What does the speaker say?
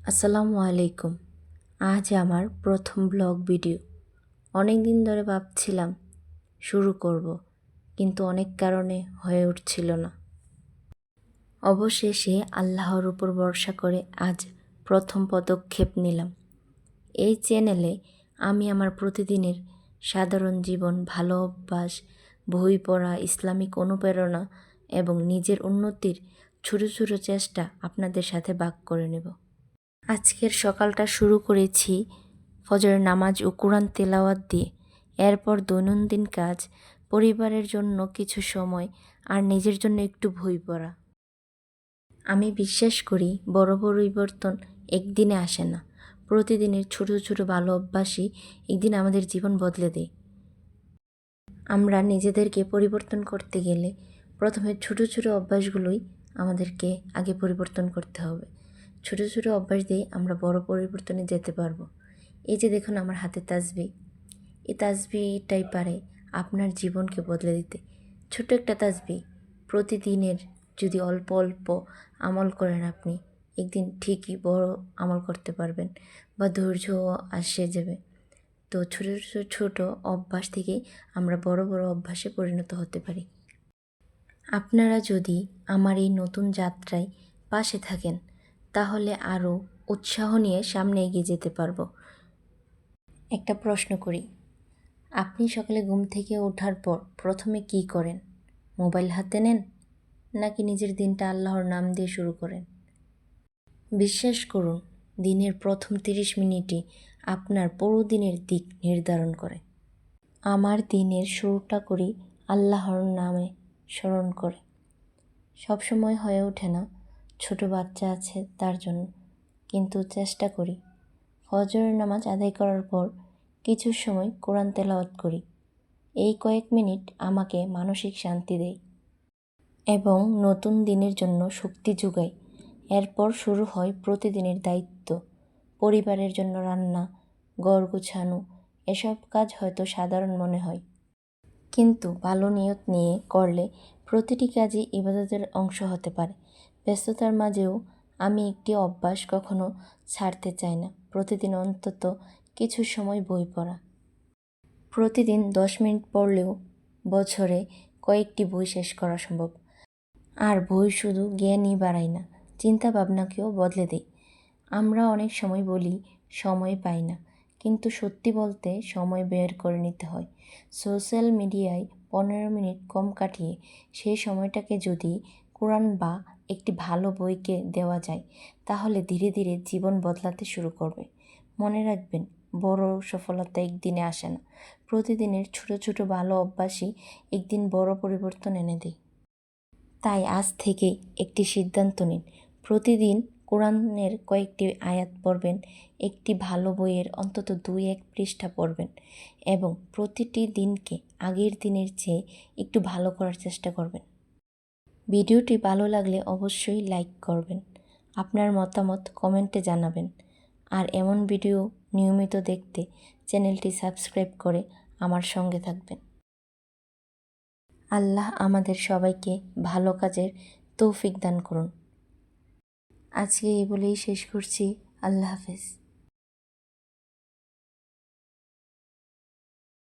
আসসালামু আলাইকুম। আজ আমার প্রথম ব্লগ ভিডিও। অনেক দিন ধরে ভাবছিলাম শুরু করব, কিন্তু অনেক কারণে হয়ে উঠছিল না। অবশেষে আল্লাহর উপর ভরসা করে আজ প্রথম পদক্ষেপ নিলাম। এই চ্যানেলে আমি আমার প্রতিদিনের সাধারণ জীবন, ভালো অভ্যাস, বই পড়া, ইসলামিক অনুপ্রেরণা এবং নিজের উন্নতির ছোট ছোট চেষ্টা আপনাদের সাথে ভাগ করে নেব। আজকের সকালটা শুরু করেছি ফজরের নামাজ ও কোরআন তেলাওয়াত দিয়ে। এরপর দৈনন্দিন কাজ, পরিবারের জন্য কিছু সময় আর নিজের জন্য একটু বই পড়া। আমি বিশ্বাস করি বড় পরিবর্তন একদিনে আসে না। প্রতিদিনের ছোট ছোট ভালো অভ্যাসই একদিন আমাদের জীবন বদলে দেয়। আমরা নিজেদেরকে পরিবর্তন করতে গেলে প্রথমে ছোট ছোট অভ্যাসগুলোই আমাদেরকে আগে পরিবর্তন করতে হবে। ছোট ছোট অভ্যাস দিয়ে আমরা বড় পরিবর্তনে যেতে পারবো। এই যে দেখুন আমার হাতে তাসবিহ, এই তাসবিহটাই পারে আপনার জীবনকে বদলে দিতে। ছোট একটা তাসবিহ প্রতিদিনের যদি অল্প অল্প আমল করেন, আপনি একদিন ঠিকই বড় আমল করতে পারবেন বা ধৈর্য আসে যাবে। তো ছোট ছোট অভ্যাস থেকে আমরা বড় বড় অভ্যাসে পরিণত হতে পারি। আপনারা যদি আমার এই নতুন যাত্রায় পাশে থাকেন, তাহলে আরও উৎসাহ নিয়ে সামনে এগিয়ে যেতে পারবো। একটা প্রশ্ন করি, আপনি সকালে ঘুম থেকে ওঠার পর প্রথমে কি করেন? মোবাইল হাতে নেন, নাকি নিজের দিনটা আল্লাহর নাম দিয়ে শুরু করেন? বিশ্বাস করুন, দিনের প্রথম 30 মিনিটই আপনার পুরো দিনের দিক নির্ধারণ করে। আমার দিনের শুরুটা করি আল্লাহর নামে স্মরণ করে। সবসময় হয়ে ওঠে না, ছোট বাচ্চা আছে তার জন্য, কিন্তু চেষ্টা করি। ফজরের নামাজ আদায় করার পর কিছু সময় কোরআন তেলাওয়াত করি। এই কয়েক মিনিট আমাকে মানসিক শান্তি দেয় এবং নতুন দিনের জন্য শক্তি যোগায়। এরপর শুরু হয় প্রতিদিনের দায়িত্ব। পরিবারের জন্য রান্না, ঘর গোছানো, এসব কাজ হয়তো সাধারণ মনে হয়, কিন্তু ভালো নিয়ত নিয়ে করলে প্রতিটি কাজই ইবাদতের অংশ হতে পারে। ব্যস্ততার মাঝেও আমি একটি অভ্যাস কখনো ছাড়তে চাই না, প্রতিদিন অন্তত কিছু সময় বই পড়া। প্রতিদিন 10 মিনিট পড়লেও বছরে কয়েকটি বই শেষ করা সম্ভব। আর বই শুধু জ্ঞানই বাড়ায় না, চিন্তা ভাবনাকেও বদলে দেয়। আমরা অনেক সময় বলি সময় পাই না, কিন্তু সত্যি বলতে সময় বের করে নিতে হয়। সোশ্যাল মিডিয়ায় 15 মিনিট কম কাটিয়ে সেই সময়টাকে যদি কোরআন বা একটি ভালো বইকে দেওয়া যায়, তাহলে ধীরে ধীরে জীবন বদলাতে শুরু করবে। মনে রাখবেন, বড় সফলতা একদিনে আসে না, প্রতিদিনের ছোট ছোট ভালো অভ্যাসই একদিন বড় পরিবর্তন এনে দেয়। তাই আজ থেকে একটি সিদ্ধান্ত নিন, প্রতিদিন কোরআনের কয়েকটি আয়াত পড়বেন, একটি ভালো বইয়ের অন্তত 2-1 পৃষ্ঠা পড়বেন এবং প্রতিটি দিনকে আগের দিনের চেয়ে একটু ভালো করার চেষ্টা করবেন। ভিডিওটি ভালো লাগলে অবশ্যই লাইক করবেন, আপনার মতামত কমেন্টে জানাবেন, আর এমন ভিডিও নিয়মিত দেখতে চ্যানেলটি সাবস্ক্রাইব করে আমার সঙ্গে থাকবেন। আল্লাহ আমাদের সবাইকে ভালো কাজের তৌফিক দান করুন। আজকে এই বলেই শেষ করছি। আল্লাহ হাফেজ।